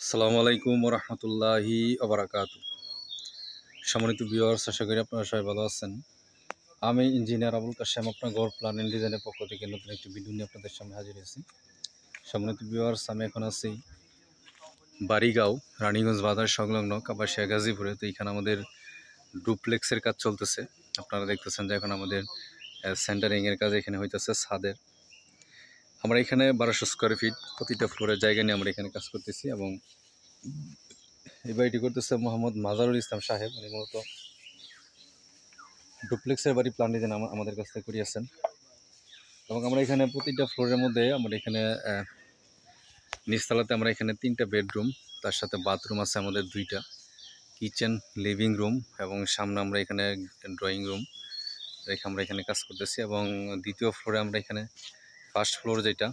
আসসালামু আলাইকুম রহমতুল্লাহি আবরাকাতু। সম্মানিত ভিউয়ার্স, আশা করি আপনারা সবাই ভালো আছেন। আমি ইঞ্জিনিয়ার আবুল কাশেম, আপনার ঘর প্ল্যান এন্ড ডিজাইনের পক্ষ থেকে নতুন একটি ভিডিও নিয়ে আপনাদের সামনে হাজির হয়েছি। সম্মানিত ভিউয়ার্স, আমি এখন আছি বাড়িগাঁও, রানীগঞ্জ বাজার সংলগ্ন কাপাসিয়া গাজীপুরে। তো এখানে আমাদের ডুপ্লেক্সের কাজ চলতেছে। আপনারা দেখতেছেন যে এখন আমাদের সেন্টারিংয়ের কাজ এখানে হইতেছে ছাদের। আমরা এখানে 1200 স্কোয়ার ফিট প্রতিটা ফ্লোরের জায়গা নিয়ে আমরা এখানে কাজ করতেছি এবং এই বাড়িটি করতেছে মোহাম্মদ মাজারুল ইসলাম সাহেব। উনি মূলত ডুপ্লেক্সের বাড়ি প্ল্যান ডিজাইন আমাদের কাছ থেকে করিয়েছেন এবং আমরা এখানে প্রতিটা ফ্লোরের মধ্যে আমরা এখানে নিচতলাতে আমরা এখানে 3টা বেডরুম, তার সাথে বাথরুম আছে আমাদের 2টা, কিচেন, লিভিং রুম এবং সামনে আমরা এখানে ড্রয়িং রুম রেখে আমরা এখানে কাজ করতেছি। এবং দ্বিতীয় ফ্লোরে আমরা এখানে ফার্স্ট ফ্লোর যেটা,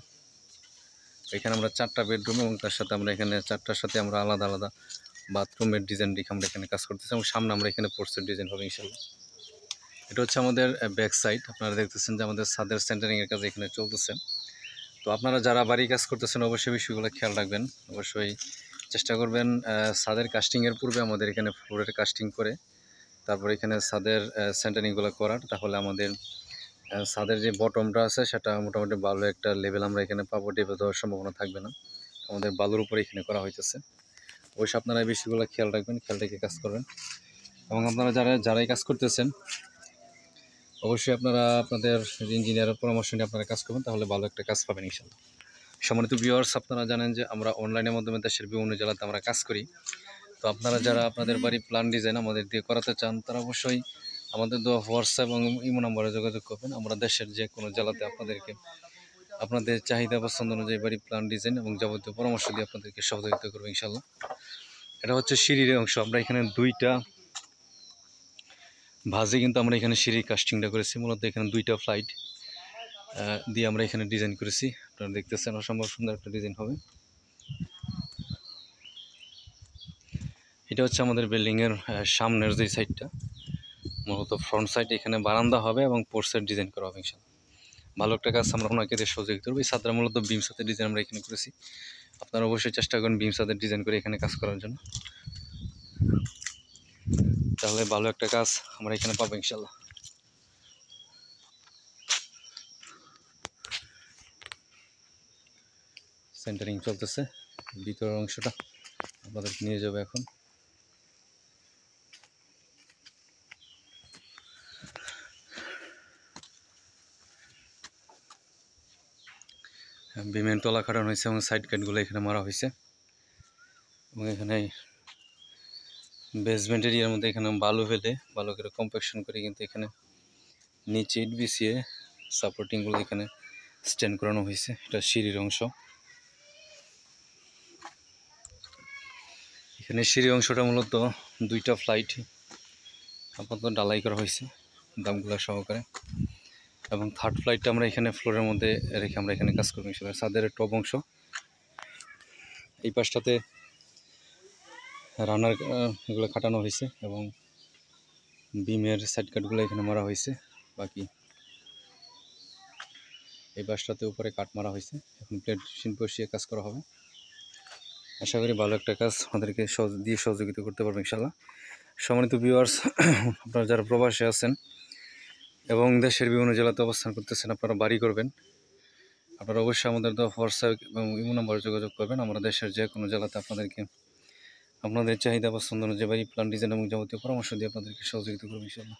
এখানে আমরা 4টা বেডরুম এবং তার সাথে আমরা এখানে 4টার সাথে আমরা আলাদা আলাদা বাথরুমের ডিজাইন রেখে আমরা এখানে কাজ করতেছি এবং সামনে আমরা এখানে পোর্সের ডিজাইন হবে ইনশাল্লাহ। এটা হচ্ছে আমাদের ব্যাক সাইড। আপনারা দেখতেছেন যে আমাদের ছাদের সেন্টারিংয়ের কাজ এখানে চলতেছে। তো আপনারা যারা বাড়ি কাজ করতেছেন অবশ্যই বিষয়গুলো খেয়াল রাখবেন। অবশ্যই চেষ্টা করবেন ছাদের কাস্টিংয়ের পূর্বে আমাদের এখানে ফ্লোরের কাস্টিং করে তারপর এখানে ছাদের সেন্টারিংগুলো করার, তাহলে আমাদের ছাদের যে বটমটা আছে সেটা মোটামুটি ভালো একটা লেভেল আমরা এখানে পাবো, ডেপে দেওয়ার সম্ভাবনা থাকবে না। আমাদের বালুর উপরে এখানে করা হইতেছে। অবশ্যই আপনারা এই বিষয়গুলো খেয়াল রাখবেন, খেয়াল রেখে কাজ করবেন। এবং আপনারা যারাই কাজ করতেছেন অবশ্যই আপনারা আপনাদের ইঞ্জিনিয়ারের পরামর্শ নিয়ে আপনারা কাজ করবেন, তাহলে ভালো একটা কাজ পাবেন ইনশাল্লাহ। সম্মানিত ভিউয়ার্স, আপনারা জানেন যে আমরা অনলাইনের মাধ্যমে দেশের বিভিন্ন জেলাতে আমরা কাজ করি। তো আপনারা যারা আপনাদের বাড়ি প্ল্যান ডিজাইন আমাদের দিয়ে করাতে চান তারা অবশ্যই আমাদের দেওয়া হোয়াটসঅ্যাপ এবং ইমো নম্বরে যোগাযোগ করবেন। আমরা দেশের যে কোনো জেলাতে আপনাদেরকে আপনাদের চাহিদা পছন্দ অনুযায়ী বাড়ি প্ল্যান ডিজাইন এবং যাবতীয় পরামর্শ দিয়ে আপনাদেরকে সহযোগিতা করবো ইনশাল্লাহ। এটা হচ্ছে সিঁড়ির অংশ। আমরা এখানে 2টা ভাজে কিন্তু আমরা এখানে সিঁড়ির কাস্টিংটা করেছি। মূলত এখানে 2টা ফ্লাইট দিয়ে আমরা এখানে ডিজাইন করেছি। আপনারা দেখতেছেন অসম্ভব সুন্দর একটা ডিজাইন হবে। এটা হচ্ছে আমাদের বিল্ডিংয়ের সামনের যে সাইডটা, মূলত ফ্রন্ট সাইড। এখানে বারান্দা হবে এবং পোর্সের ডিজাইন করা হবে ইনশাল্লাহ। ভালো একটা কাজ আমরা ওনাকে দিয়ে সহযোগিতা করবো। এই ছাদটা মূলত বিম ছাদের ডিজাইন আমরা এখানে করেছি। আপনারা অবশ্যই চেষ্টা করেন বিম ছাদের ডিজাইন করে এখানে কাজ করার জন্য, তাহলে ভালো একটা কাজ আমরা এখানে পাবো ইনশাল্লাহ। সেন্টারিং চলতেছে, ভিতরের অংশটা আমাদের নিয়ে যাবে এখন। বিমের তলা কাটানো হয়েছে এবং সাইড কাটগুলো এখানে মারা হয়েছে এবং এখানে বেসমেন্ট এরিয়ার মধ্যে এখানে বালু ফেলে ভালো করে কম্প্যাকশন করে কিন্তু এখানে নিচে ইট বিছিয়ে সাপোর্টিংগুলো এখানে স্ট্যান্ড করানো হয়েছে। এটা সিঁড়ির অংশ। এখানে সিঁড়ির অংশটা মূলত 2টা ফ্লাইট আপাতত ডালাই করা হয়েছে দামগুলো সহকারে, এবং থার্ড ফ্লাইটটা আমরা এখানে ফ্লোরের মধ্যে রেখে আমরা এখানে কাজ করবো ইনশাল্লাহ। ছাদের টপ অংশ এই পাশটাতে রানার এগুলো কাটানো হয়েছে এবং বিমের সাইড কাটগুলো এখানে মারা হয়েছে। বাকি এই পাশটাতে উপরে কাট মারা হয়েছে। এখন প্লেট মেশিন বসিয়ে কাজ করা হবে। আশা করি ভালো একটা কাজ আমাদেরকে দিয়ে সহযোগিতা করতে পারবেন ইনশাল্লাহ। সম্মানিত ভিউয়ার্স, আপনারা যারা প্রবাসে আছেন এবং দেশের বিভিন্ন জেলাতে অবস্থান করতেছেন, আপনারা বাড়ি করবেন, আপনারা অবশ্যই আমাদের হোয়াটসঅ্যাপ এবং ইমো নম্বরে যোগাযোগ করবেন। আমরা দেশের যে কোনো জেলাতে আপনাদেরকে আপনাদের চাহিদা পছন্দ অনুযায়ী বাড়ি প্ল্যান ডিজাইন এবং যাবতীয় পরামর্শ দিয়ে আপনাদেরকে সহযোগিতা করবো ইনশাল্লাহ।